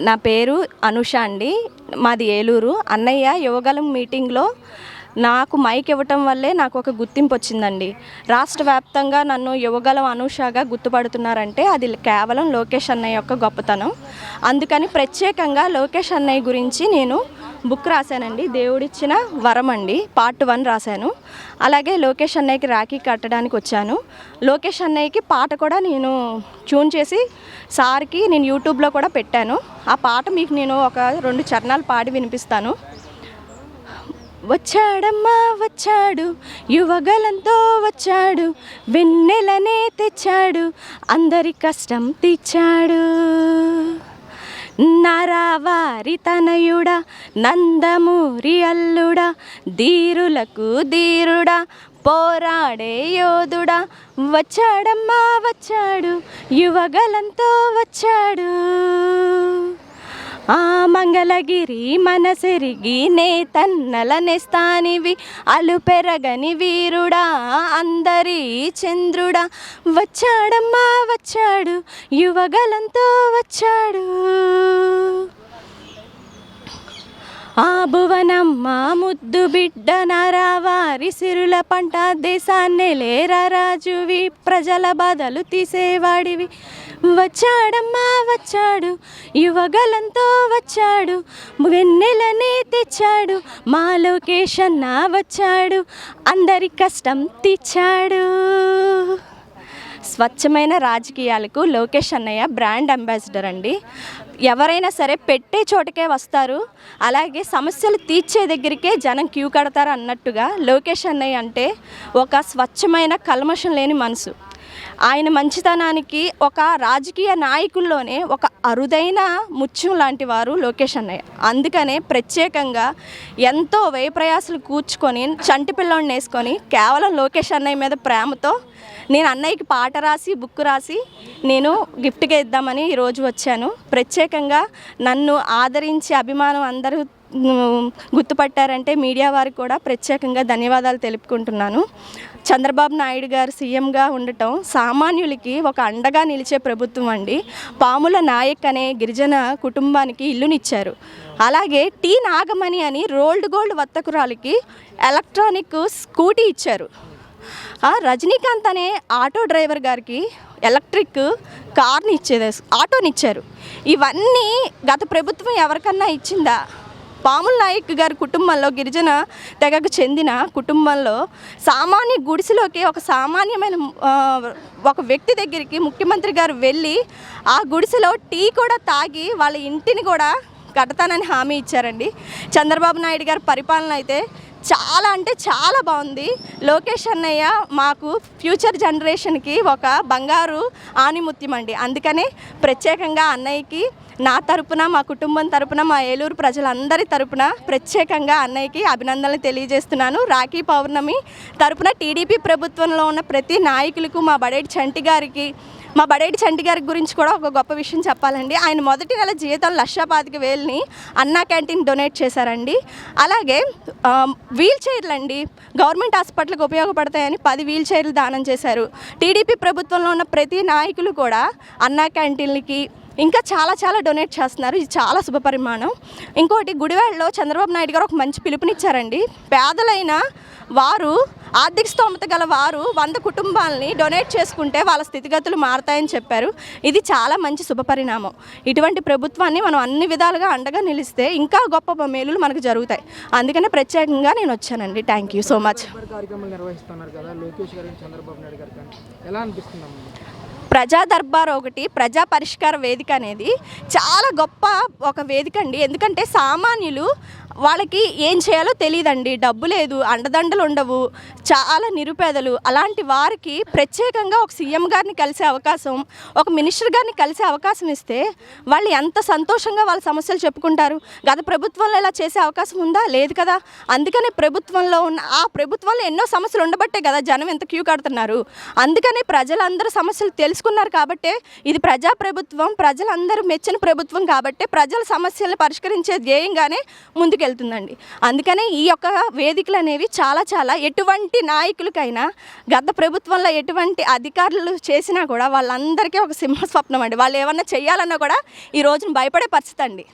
నా పేరు అనుష అండి. మాది ఏలూరు. అన్నయ్య యువగలం మీటింగ్లో నాకు మైక్ ఇవ్వటం వల్లే నాకు ఒక గుర్తింపు వచ్చిందండి. రాష్ట్ర వ్యాప్తంగా నన్ను యువగలం అనుషగా గుర్తుపడుతున్నారంటే అది కేవలం లోకేష్ అన్నయ్య యొక్క గొప్పతనం. అందుకని ప్రత్యేకంగా లోకేష్ అన్నయ్య గురించి నేను బుక్ రాశానండి. దేవుడిచ్చిన వరం అండి. పార్ట్ 1 రాశాను. అలాగే లోకేష్ అన్నయ్యకి రాఖీ కట్టడానికి వచ్చాను. లోకేష్ అన్నయ్యకి పాట కూడా నేను ట్యూన్ చేసి సార్కి నేను యూట్యూబ్లో కూడా పెట్టాను. ఆ పాట మీకు నేను ఒక 2 చరణాలు పాడి వినిపిస్తాను. వచ్చాడమ్మా వచ్చాడు, యువగలంతో వచ్చాడు, వెన్నెలనే తెచ్చాడు, అందరి కష్టం తీర్చాడు. నరవారి తనయుడా, నందమూరి అల్లుడా, ధీరులకు ధీరుడా, పోరాడే యోధుడా, వచ్చాడమ్మా వచ్చాడు, యువగలంతో వచ్చాడు. ఆ మంగళగిరి మనసెరిగి నేతన్నల నెస్తానివి, అలు పెరగని వీరుడా, అందరి చంద్రుడా, వచ్చాడమ్మా వచ్చాడు, యువగలంతో వచ్చాడు. ఆ భువనమ్మ ముద్దు బిడ్డ, నరవారి సిరుల పంట, దేశాన్నే లేరా రాజువి, ప్రజల బాధలు తీసేవాడివి, వచ్చాడమ్మా వచ్చాడు, యువగలంతో వచ్చాడు, వెన్నెలనే తెచ్చాడు, మా లోకేష్ అన్న వచ్చాడు, అందరి కష్టం తీర్చాడు. స్వచ్ఛమైన రాజకీయాలకు లోకేష్ అన్నయ్య బ్రాండ్ అంబాసిడర్ అండి. ఎవరైనా సరే పెట్టే చోటకే వస్తారు, అలాగే సమస్యలు తీర్చే దగ్గరికే జనం క్యూ కడతారు అన్నట్టుగా లోకేష్ అన్నయ్య అంటే ఒక స్వచ్ఛమైన కల్మషం లేని మనసు. ఆయన మంచితనానికి ఒక రాజకీయ నాయకుల్లోనే ఒక అరుదైన ముత్యం లాంటి వారు లోకేష్ అన్నయ్య. అందుకనే ప్రత్యేకంగా ఎంతో వ్యయ ప్రయాసాలు కూర్చుకొని చంటి పిల్లోడిని వేసుకొని కేవలం లోకేష్ అన్నయ్య మీద ప్రేమతో నేను అన్నయ్యకి పాట రాసి బుక్ రాసి నేను గిఫ్ట్గా ఇద్దామని ఈరోజు వచ్చాను. ప్రత్యేకంగా నన్ను ఆదరించి అభిమానం అందరూ గుర్తుపట్టారంటే మీడియా వారికి కూడా ప్రత్యేకంగా ధన్యవాదాలు తెలుపుకుంటున్నాను. చంద్రబాబు నాయుడు గారు సీఎంగా ఉండటం సామాన్యులకి ఒక అండగా నిలిచే ప్రభుత్వం అండి. పాముల నాయక్ అనే గిరిజన కుటుంబానికి ఇల్లునిచ్చారు. అలాగే టీ నాగమణి అని రోల్డ్ గోల్డ్ వర్తకురాలకి ఎలక్ట్రానిక్ స్కూటీ ఇచ్చారు. రజనీకాంత్ అనే ఆటో డ్రైవర్ గారికి ఎలక్ట్రిక్ కార్ని ఆటోనిచ్చారు. ఇవన్నీ గత ప్రభుత్వం ఎవరికన్నా ఇచ్చిందా? పాముల నాయక్ గారి కుటుంబంలో, గిరిజన తెగకు చెందిన కుటుంబంలో సామాన్య గుడిసెలోకి ఒక సామాన్యమైన ఒక వ్యక్తి దగ్గరికి ముఖ్యమంత్రి గారు వెళ్ళి ఆ గుడిసెలో టీ కూడా తాగి వాళ్ళ ఇంటిని కూడా కడతానని హామీ ఇచ్చారండి. చంద్రబాబు నాయుడు గారి పరిపాలన అయితే చాలా అంటే చాలా బాగుంది. లోకేష్ అన్నయ్య మాకు ఫ్యూచర్ జనరేషన్కి ఒక బంగారు ఆణిముత్యం అండి. అందుకనే ప్రత్యేకంగా అన్నయ్యకి నా తరపున, మా కుటుంబం తరపున, మా ఏలూరు ప్రజలందరి తరపున ప్రత్యేకంగా అన్నయ్యకి అభినందనలు తెలియజేస్తున్నాను. రాఖీ పౌర్ణమి తరపున టీడీపీ ప్రభుత్వంలో ఉన్న ప్రతి నాయకులకు, మా బడేటి చంటి గారి గురించి కూడా ఒక గొప్ప విషయం చెప్పాలండి. ఆయన మొదటి నెల జీతం 1,25,000ని అన్నా క్యాంటీన్ డొనేట్ చేశారండి. అలాగే వీల్ చైర్లు అండి, గవర్నమెంట్ హాస్పిటల్కి ఉపయోగపడతాయని 10 వీల్ చైర్లు దానం చేశారు. టీడీపీ ప్రభుత్వంలో ఉన్న ప్రతి నాయకులు కూడా అన్నా క్యాంటీన్లకి ఇంకా చాలా డొనేట్ చేస్తున్నారు. ఇది చాలా శుభపరిమాణం. ఇంకోటి, గుడివాడలో చంద్రబాబు నాయుడు గారు ఒక మంచి పిలుపునిచ్చారండి. పేదలైన వారు, ఆర్థిక స్తోమత గల వారు 100 కుటుంబాలని డొనేట్ చేసుకుంటే వాళ్ళ స్థితిగతులు మారతాయని చెప్పారు. ఇది చాలా మంచి శుభపరిణామం. ఇటువంటి ప్రభుత్వాన్ని మనం అన్ని విధాలుగా అండగా నిలిస్తే ఇంకా గొప్ప మేలులు మనకు జరుగుతాయి. అందుకనే ప్రత్యేకంగా నేను వచ్చానండి. Thank you so much. ప్రజా దర్బార్ ఒకటి, ప్రజా పరిష్కార వేదిక అనేది చాలా గొప్ప ఒక వేదిక అండి. ఎందుకంటే సామాన్యులు వాళ్ళకి ఏం చేయాలో తెలియదండి, డబ్బు లేదు, అండదండలు ఉండవు, చాలా నిరుపేదలు. అలాంటి వారికి ప్రత్యేకంగా ఒక సీఎం గారిని కలిసే అవకాశం, ఒక మినిస్టర్ గారిని కలిసే అవకాశం ఇస్తే వాళ్ళు ఎంత సంతోషంగా వాళ్ళ సమస్యలు చెప్పుకుంటారు. గత ప్రభుత్వంలో ఇలా చేసే అవకాశం ఉందా? లేదు కదా. అందుకనే ప్రభుత్వంలో ఉన్న ఎన్నో సమస్యలు ఉండబట్టే కదా జనం ఎంత క్యూ కడుతున్నారు. అందుకనే ప్రజలందరూ సమస్యలు తెలుసుకుంటారు. తీసుకున్నారు కాబట్టే ఇది ప్రజాప్రభుత్వం, ప్రజలందరూ మెచ్చిన ప్రభుత్వం కాబట్టే ప్రజల సమస్యలను పరిష్కరించే ధ్యేయంగానే ముందుకెళ్తుందండి. అందుకనే ఈ యొక్క వేదికలు అనేవి చాలా ఎటువంటి నాయకులకైనా గత ప్రభుత్వంలో ఎటువంటి అధికారులు చేసినా కూడా వాళ్ళందరికీ ఒక సింహస్వప్నం అండి. వాళ్ళు ఏమన్నా చేయాలన్నా కూడా ఈ రోజున భయపడే పరిస్థితి అండి.